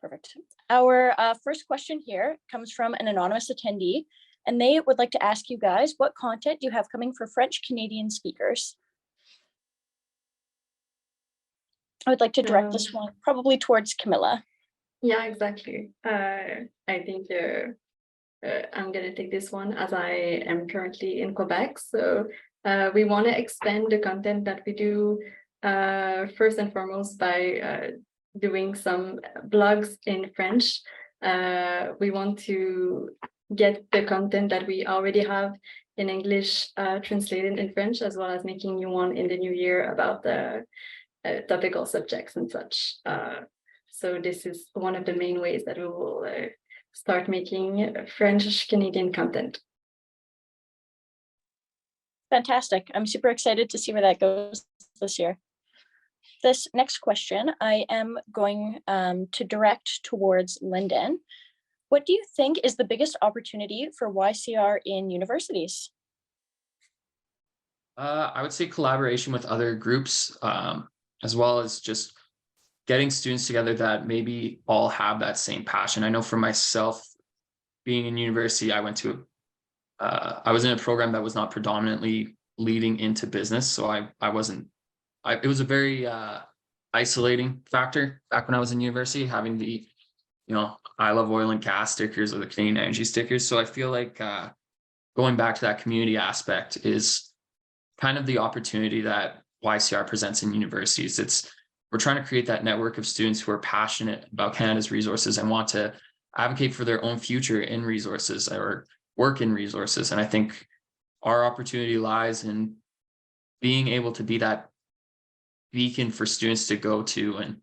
Perfect. Our first question here comes from an anonymous attendee, and they would like to ask you guys, what content do you have coming for French Canadian speakers? I would like to direct this one probably towards Camilla. Yeah, exactly. I think I'm going to take this one as I am currently in Quebec. So we want to expand the content that we do first and foremost by doing some blogs in French. We want to get the content that we already have in English translated in French, as well as making new one in the new year about the topical subjects and such. So this is one of the main ways that we will start making French Canadian content. Fantastic. I'm super excited to see where that goes this year. This next question I am going to direct towards Lyndon. What do you think is the biggest opportunity for YCR in universities? I would say collaboration with other groups, as well as just getting students together that maybe all have that same passion. I know for myself, being in university, I was in a program that was not predominantly leading into business. So it was a very isolating factor back when I was in university, having the, I love oil and gas stickers or the Canadian energy stickers. So I feel like going back to that community aspect is kind of the opportunity that YCR presents in universities. We're trying to create that network of students who are passionate about Canada's resources and want to advocate for their own future in resources or work in resources. And I think our opportunity lies in being able to be that beacon for students to go to and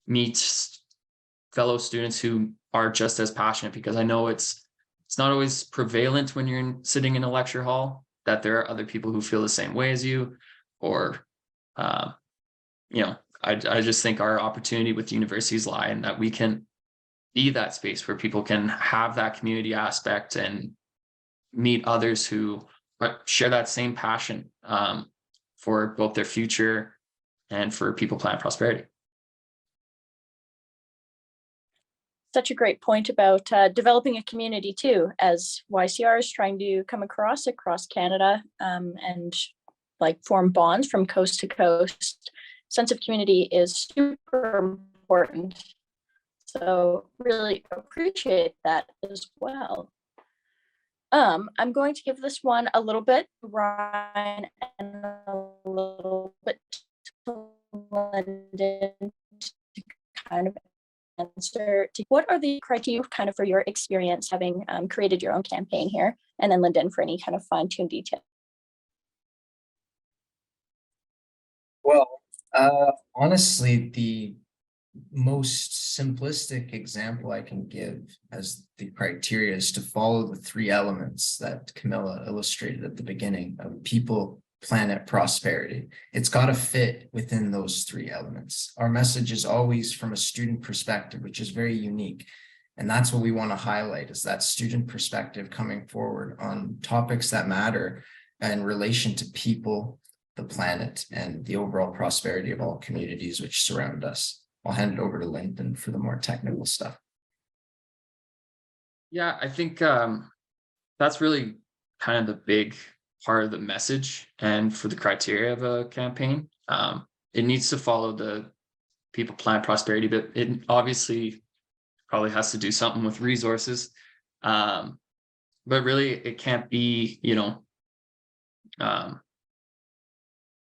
meet fellow students who are just as passionate, because I know it's not always prevalent when you're sitting in a lecture hall that there are other people who feel the same way as you, or I just think our opportunity with universities lie in that we can be that space where people can have that community aspect and meet others who share that same passion for both their future and for People, Planet, Prosperity. Such a great point about developing a community too, as YCR is trying to come across Canada and like form bonds from coast to coast. Sense of community is super important. So really appreciate that as well. I'm going to give this one a little bit to Ryan and a little bit to Lyndon to kind of answer. What are the criteria kind of for your experience having created your own campaign here? And then Lyndon for any kind of fine-tuned detail. Well, honestly, the most simplistic example I can give as the criteria is to follow the three elements that Camilla illustrated at the beginning of people, planet, prosperity. It's got to fit within those three elements. Our message is always from a student perspective, which is very unique. And that's what we want to highlight, is that student perspective coming forward on topics that matter in relation to people, the planet, and the overall prosperity of all communities which surround us. I'll hand it over to Lyndon for the more technical stuff. Yeah, I think that's really kind of the big part of the message and for the criteria of a campaign. It needs to follow the People, Planet, Prosperity, but it obviously probably has to do something with resources. But really, it can't be,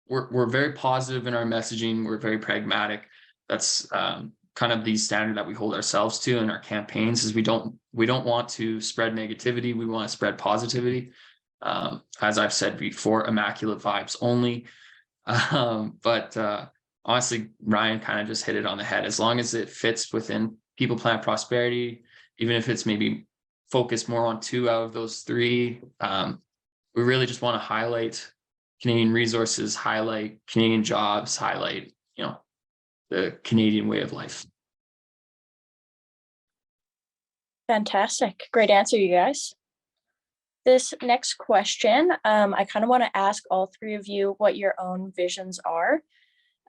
we're very positive in our messaging. We're very pragmatic. That's kind of the standard that we hold ourselves to in our campaigns, is we don't want to spread negativity. We want to spread positivity. As I've said before, immaculate vibes only. But honestly, Ryan kind of just hit it on the head. As long as it fits within People, Planet, Prosperity, even if it's maybe focused more on two out of those three, we really just want to highlight Canadian resources, highlight Canadian jobs, highlight, the Canadian way of life. Fantastic. Great answer, you guys. This next question, I kind of want to ask all three of you what your own visions are.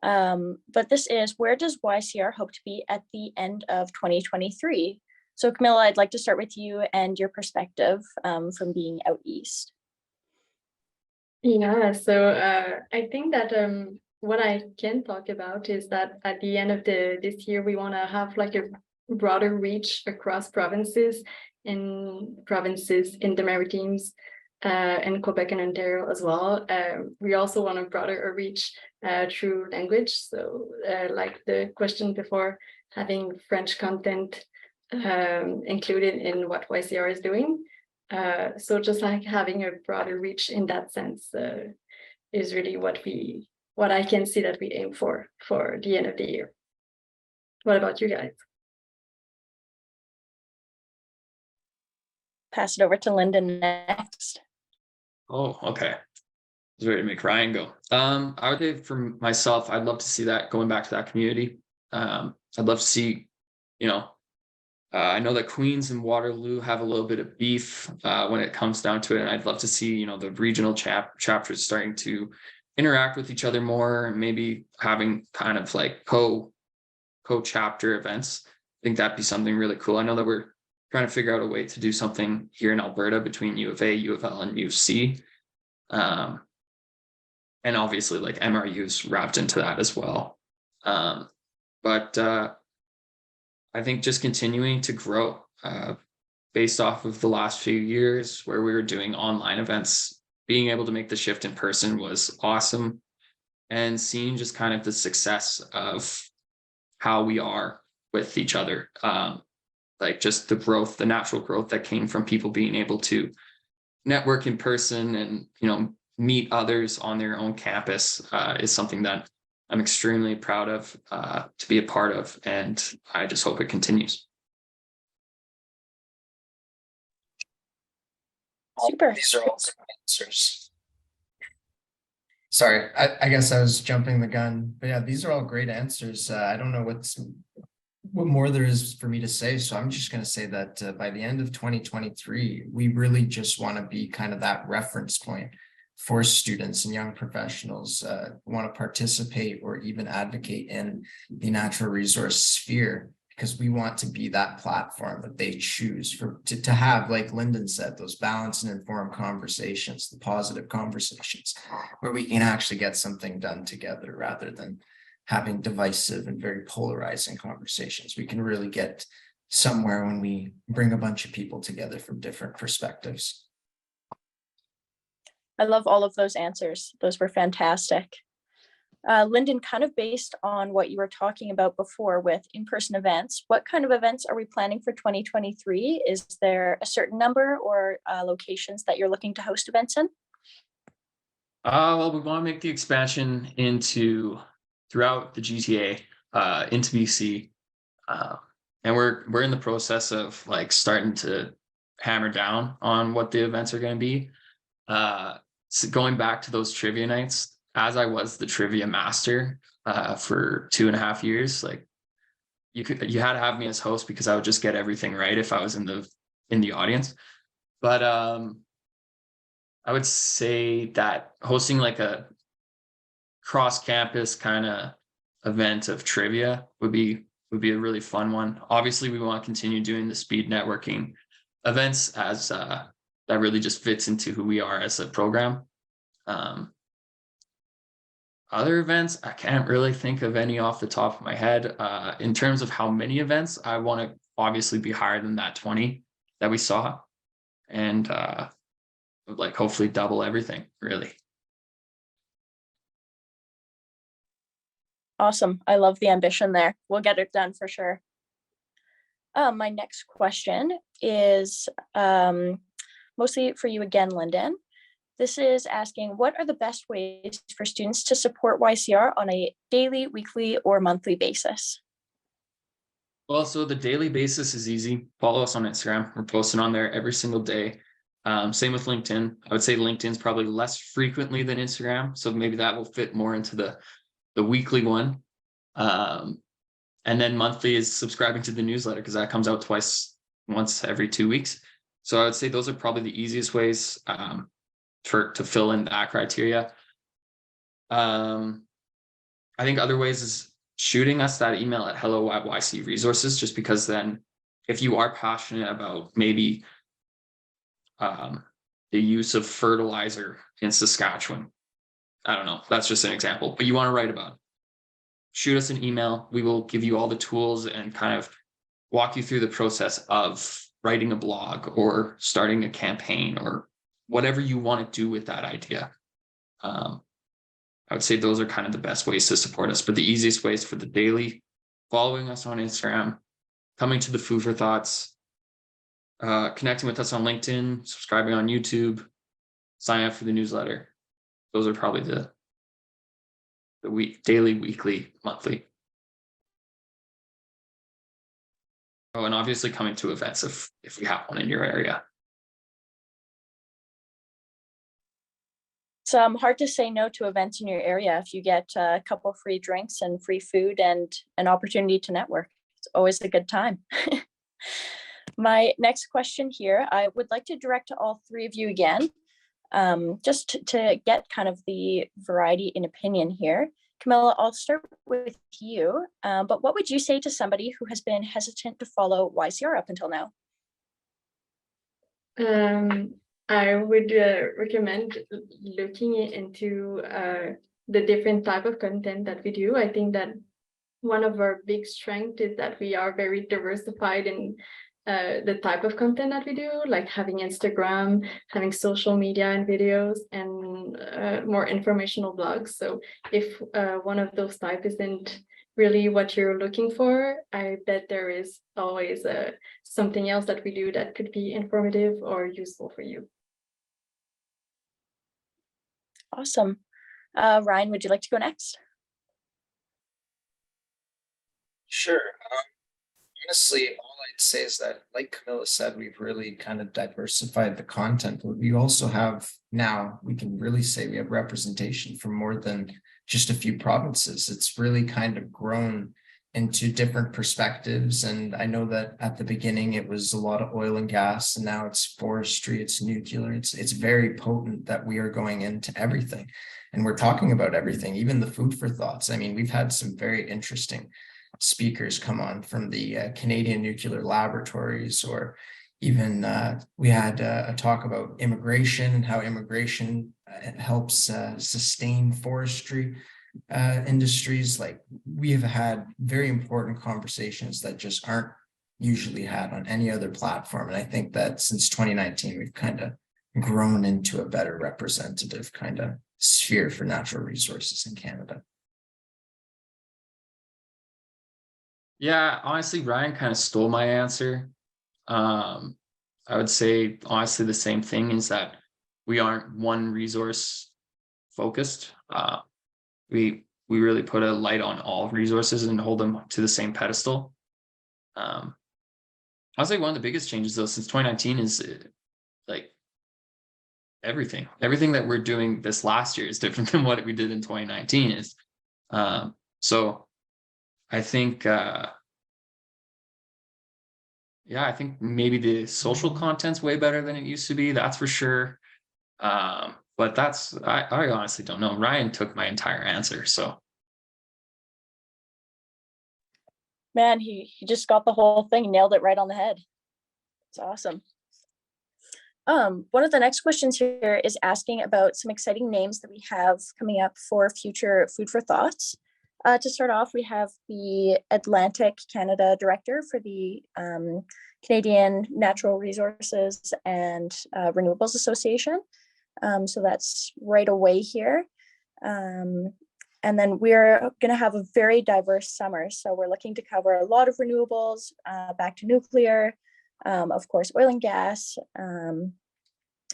But this is, where does YCR hope to be at the end of 2023? So Camilla, I'd like to start with you and your perspective from being out east. Yeah, so I think that what I can talk about is that at the end of this year, we want to have like a broader reach across provinces in the Maritimes, in Quebec and Ontario as well. We also want a broader reach through language. So like the question before, having French content included in what YCR is doing. So just like having a broader reach in that sense is really what I can see that we aim for the end of the year. What about you guys? Pass it over to Lyndon next. Oh, okay. I was ready to make Ryan go. I would say for myself, I'd love to see that going back to that community. I'd love to see, I know that Queens and Waterloo have a little bit of beef when it comes down to it. And I'd love to see, the regional chapters starting to interact with each other more and maybe having kind of like co-chapter events. I think that'd be something really cool. I know that we're trying to figure out a way to do something here in Alberta between U of A, U of L, and U of C. And obviously like MRU's wrapped into that as well. But I think just continuing to grow based off of the last few years where we were doing online events, being able to make the shift in person was awesome. And seeing just kind of the success of how we are with each other. Like just the growth, the natural growth that came from people being able to network in person and, meet others on their own campus is something that I'm extremely proud of to be a part of, and I just hope it continues. Super. These are all good answers. Sorry, I guess I was jumping the gun, but yeah, these are all great answers. I don't know what more there is for me to say, so I'm just going to say that by the end of 2023, we really just want to be kind of that reference point for students and young professionals who want to participate or even advocate in the natural resource sphere, because we want to be that platform that they choose to have, like Lyndon said, those balanced and informed conversations, the positive conversations, where we can actually get something done together rather than having divisive and very polarizing conversations. We can really get somewhere when we bring a bunch of people together from different perspectives. I love all of those answers. Those were fantastic. Lyndon, kind of based on what you were talking about before with in-person events, what kind of events are we planning for 2023? Is there a certain number or locations that you're looking to host events in? Well, we want to make the expansion throughout the GTA, into BC. And we're in the process of like starting to hammer down on what the events are going to be. So going back to those trivia nights, as I was the trivia master for 2.5 years, like you had to have me as host because I would just get everything right if I was in the audience. But I would say that hosting like a cross-campus kind of event of trivia would be a really fun one. Obviously, we want to continue doing the speed networking events as that really just fits into who we are as a program. Other events, I can't really think of any off the top of my head. In terms of how many events, I want to obviously be higher than that 20 that we saw, and like hopefully double everything, really. Awesome. I love the ambition there. We'll get it done for sure. My next question is mostly for you again, Lyndon. This is asking, what are the best ways for students to support YCR on a daily, weekly, or monthly basis? Well, so the daily basis is easy. Follow us on Instagram. We're posting on there every single day. Same with LinkedIn. I would say LinkedIn's probably less frequently than Instagram, so maybe that will fit more into the weekly one. And then monthly is subscribing to the newsletter, because that comes out once every 2 weeks. So I would say those are probably the easiest ways to fill in that criteria. I think other ways is shooting us that email at hello@YC Resources, just because then if you are passionate about maybe the use of fertilizer in Saskatchewan, I don't know, that's just an example, but you want to write about it, shoot us an email. We will give you all the tools and kind of walk you through the process of writing a blog or starting a campaign or whatever you want to do with that idea. I would say those are kind of the best ways to support us, but the easiest ways for the daily, following us on Instagram, coming to the Food for Thoughts, connecting with us on LinkedIn, subscribing on YouTube, sign up for the newsletter. Those are probably the daily, weekly, monthly. Oh, and obviously coming to events if we have one in your area. It's hard to say no to events in your area if you get a couple free drinks and free food and an opportunity to network. It's always a good time. My next question here, I would like to direct to all three of you again, just to get kind of the variety in opinion here. Camilla, I'll start with you, but what would you say to somebody who has been hesitant to follow YCR up until now? I would recommend looking into the different type of content that we do. I think that one of our big strengths is that we are very diversified in the type of content that we do, like having Instagram, having social media and videos, and more informational blogs. So if one of those type isn't really what you're looking for, I bet there is always something else that we do that could be informative or useful for you. Awesome. Ryan, would you like to go next? Sure. Honestly, all I'd say is that, like Camilla said, we've really kind of diversified the content, but we also have now, we can really say we have representation from more than just a few provinces. It's really kind of grown into different perspectives. And I know that at the beginning, it was a lot of oil and gas, and now it's forestry, it's nuclear. It's very potent that we are going into everything. And we're talking about everything, even the Food for Thoughts. I mean, we've had some very interesting speakers come on from the Canadian Nuclear Laboratories, or even we had a talk about immigration and how immigration helps sustain forestry industries. Like, we have had very important conversations that just aren't usually had on any other platform. And I think that since 2019, we've kind of grown into a better representative kind of sphere for natural resources in Canada. Yeah, honestly, Ryan kind of stole my answer. I would say honestly the same thing, is that we aren't one resource focused. We really put a light on all resources and hold them to the same pedestal. I would say one of the biggest changes though since 2019 is like everything that we're doing this last year is different than what we did in 2019 is. So I think, yeah, I think maybe the social content's way better than it used to be. That's for sure. But that's, I honestly don't know. Ryan took my entire answer. So. Man, he just got the whole thing, nailed it right on the head. It's awesome. One of the next questions here is asking about some exciting names that we have coming up for future Food for Thoughts. To start off, we have the Atlantic Canada Director for the Canadian Natural Resources and Renewables Association. So that's right away here. And then we're going to have a very diverse summer. So we're looking to cover a lot of renewables, back to nuclear, of course, oil and gas.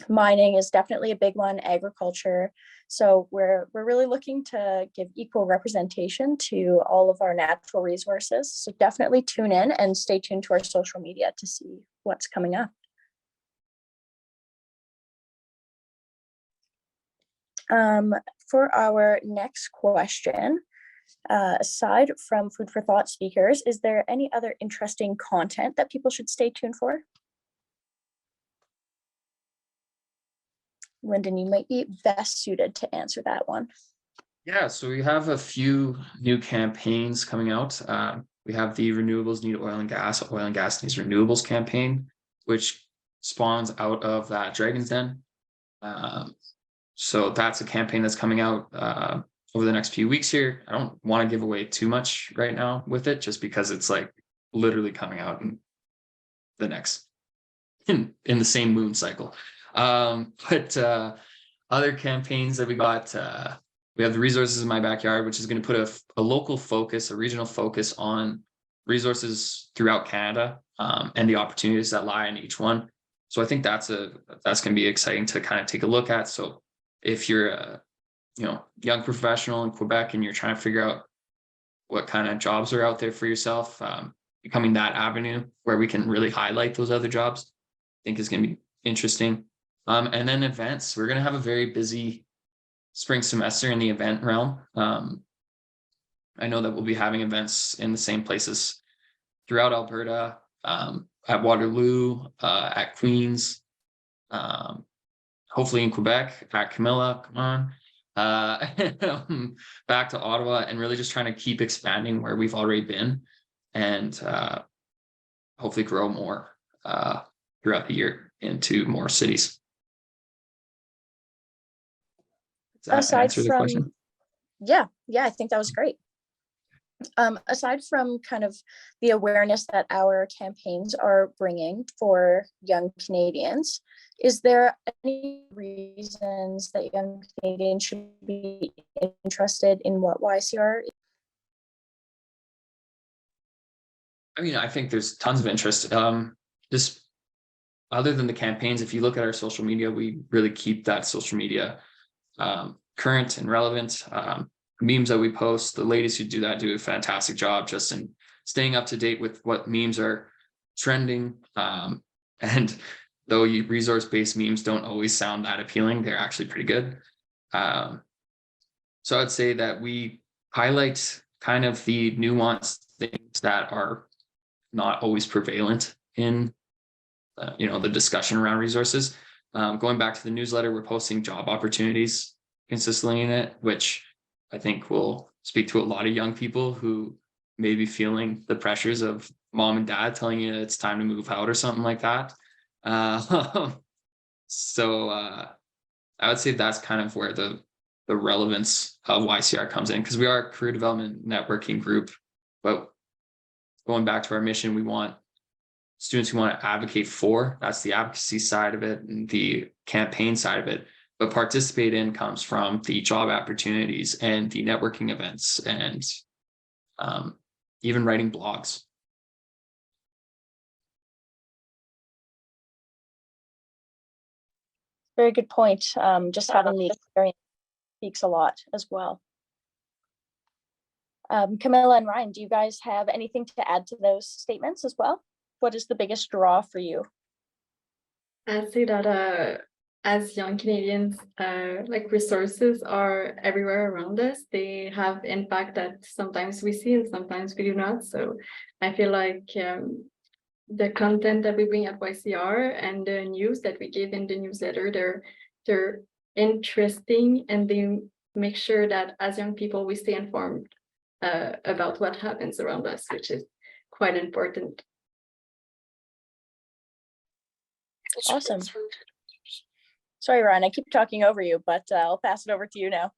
Mining is definitely a big one, agriculture. So we're really looking to give equal representation to all of our natural resources. So definitely tune in and stay tuned to our social media to see what's coming up. For our next question, aside from Food for Thought speakers, is there any other interesting content that people should stay tuned for? Lyndon, you might be best suited to answer that one. Yeah, so we have a few new campaigns coming out. We have the Renewables Need Oil and Gas Needs Renewables campaign, which spawns out of that Dragon's Den. So that's a campaign that's coming out over the next few weeks here. I don't want to give away too much right now with it, just because it's like literally coming out in the next in the same moon cycle. But other campaigns that we got, we have the Resources in My Backyard, which is going to put a local focus, a regional focus on resources throughout Canada, and the opportunities that lie in each one. So I think that's going to be exciting to kind of take a look at. So if you're a young professional in Quebec and you're trying to figure out what kind of jobs are out there for yourself, becoming that avenue where we can really highlight those other jobs, I think is going to be interesting. And then events, we're going to have a very busy spring semester in the event realm. I know that we'll be having events in the same places throughout Alberta, at Waterloo, at Queens, hopefully in Quebec, at Camilla, come on, back to Ottawa, and really just trying to keep expanding where we've already been, and hopefully grow more throughout the year into more cities. Does that Aside answer the from, question? yeah, I think that was great. Aside from kind of the awareness that our campaigns are bringing for young Canadians, is there any reasons that young Canadians should be interested in what YCR? I mean, I think there's tons of interest. Just other than the campaigns, if you look at our social media, we really keep that social media current and relevant. Memes that we post, the ladies who do that do a fantastic job just in staying up to date with what memes are trending. And though resource-based memes don't always sound that appealing, they're actually pretty good. So I'd say that we highlight kind of the nuanced things that are not always prevalent in the discussion around resources. Going back to the newsletter, we're posting job opportunities consistently in it, which I think will speak to a lot of young people who may be feeling the pressures of mom and dad telling you it's time to move out or something like that. So I would say that's kind of where the relevance of YCR comes in, because we are a career development networking group. But going back to our mission, we want students who want to advocate for, that's the advocacy side of it and the campaign side of it. But participate in comes from the job opportunities and the networking events, and even writing blogs. Very good point. Just having the experience speaks a lot as well. Camilla and Ryan, do you guys have anything to add to those statements as well? What is the biggest draw for you? I'd say that as young Canadians, like resources are everywhere around us. They have impact that sometimes we see and sometimes we do not. So I feel like the content that we bring at YCR and the news that we give in the newsletter, they're interesting, and they make sure that as young people we stay informed about what happens around us, which is quite important. Awesome. Sorry, Ryan, I keep talking over you, but I'll pass it over to you now.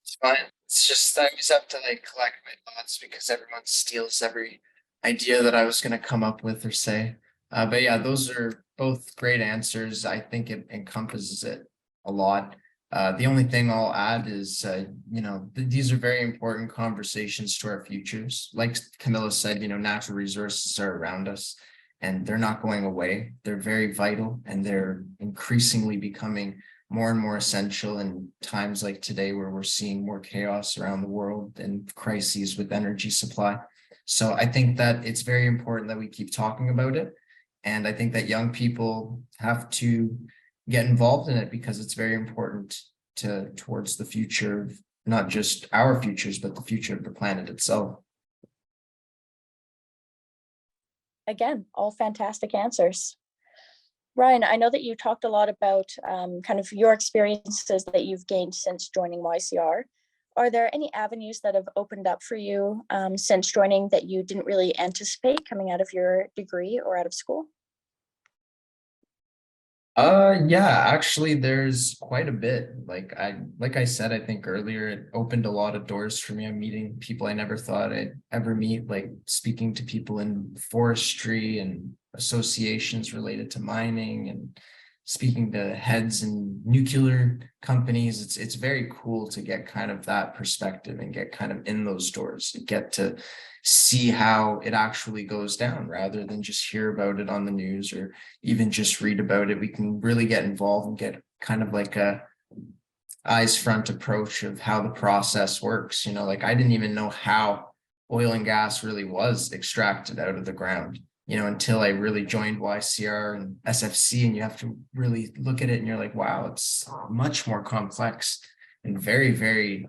It's fine. It's just I always have to like collect my thoughts because everyone steals every idea that I was going to come up with or say. But yeah, those are both great answers. I think it encompasses it a lot. The only thing I'll add is, these are very important conversations to our futures. Like Camilla said, natural resources are around us and they're not going away. They're very vital and they're increasingly becoming more and more essential in times like today, where we're seeing more chaos around the world and crises with energy supply. So I think that it's very important that we keep talking about it. And I think that young people have to get involved in it because it's very important towards the future of not just our futures, but the future of the planet itself. Again, all fantastic answers. Ryan, I know that you talked a lot about kind of your experiences that you've gained since joining YCR. are there any avenues that have opened up for you since joining that you didn't really anticipate coming out of your degree or out of school? Yeah, actually there's quite a bit. Like I said, I think earlier, it opened a lot of doors for me. I'm meeting people I never thought I'd ever meet, like speaking to people in forestry and associations related to mining, and speaking to heads in nuclear companies. It's very cool to get kind of that perspective and get kind of in those doors and get to see how it actually goes down rather than just hear about it on the news or even just read about it. We can really get involved and get kind of like a eyes front approach of how the process works. You know, like I didn't even know how oil and gas really was extracted out of the ground, you know, until I really joined YCR and SFC, and you have to really look at it and you're like, wow, it's much more complex and very, very,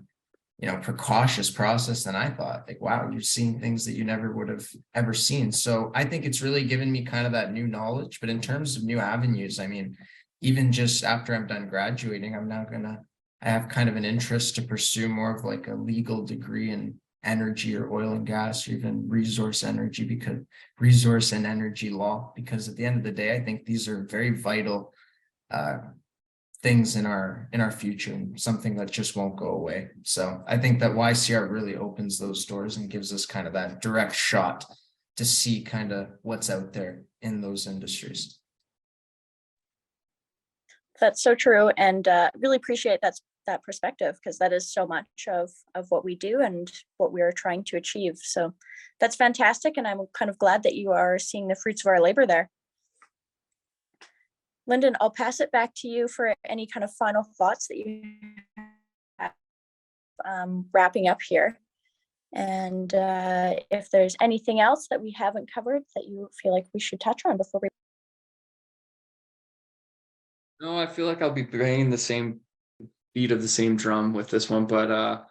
you know, precautious process than I thought. Like, wow, you're seeing things that you never would have ever seen. So I think it's really given me kind of that new knowledge. But in terms of new avenues, I mean, even just after I'm done graduating, I have kind of an interest to pursue more of like a legal degree in energy or oil and gas, or even resource and energy law, because at the end of the day, I think these are very vital things in our future, and something that just won't go away. So I think that YCR really opens those doors and gives us kind of that direct shot to see kind of what's out there in those industries. That's so true, and really appreciate that perspective, because that is so much of what we do and what we are trying to achieve. So that's fantastic, and I'm kind of glad that you are seeing the fruits of our labor there. Lyndon, I'll pass it back to you for any kind of final thoughts that you have wrapping up here. And if there's anything else that we haven't covered that you feel like we should touch on before we. No, I feel like I'll be bringing the same beat of the same drum with this one, but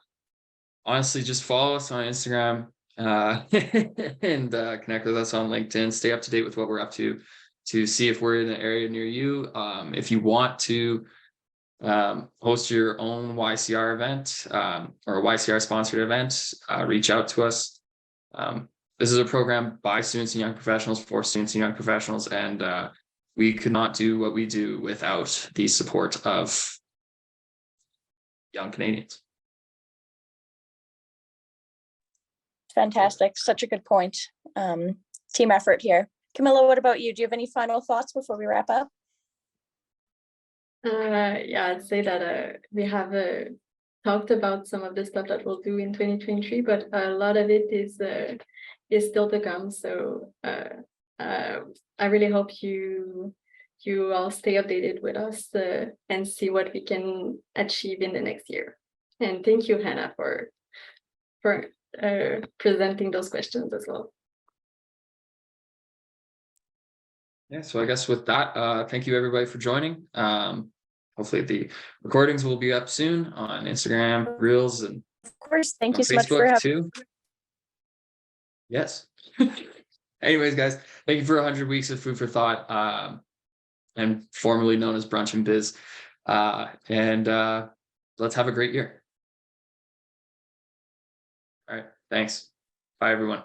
honestly, just follow us on Instagram and connect with us on LinkedIn. Stay up to date with what we're up to see if we're in an area near you. If you want to host your own YCR event or a YCR sponsored event, reach out to us. This is a program by students and young professionals for students and young professionals, and we could not do what we do without the support of young Canadians. Fantastic. Such a good point. Team effort here. Camilla, what about you? Do you have any final thoughts before we wrap up? Yeah, I'd say that we have talked about some of the stuff that we'll do in 2023, but a lot of it is still to come. So I really hope you all stay updated with us and see what we can achieve in the next year. And thank you, Hannah, for presenting those questions as well. Yeah, so I guess with that, thank you everybody for joining. Hopefully the recordings will be up soon on Instagram, Reels, and of course, thank you so Facebook much for having too. Yes. Anyways, guys, thank you for 100 weeks of food for thought, and formerly known as Brunch and Biz. Let's have a great year. All right, thanks. Bye, everyone.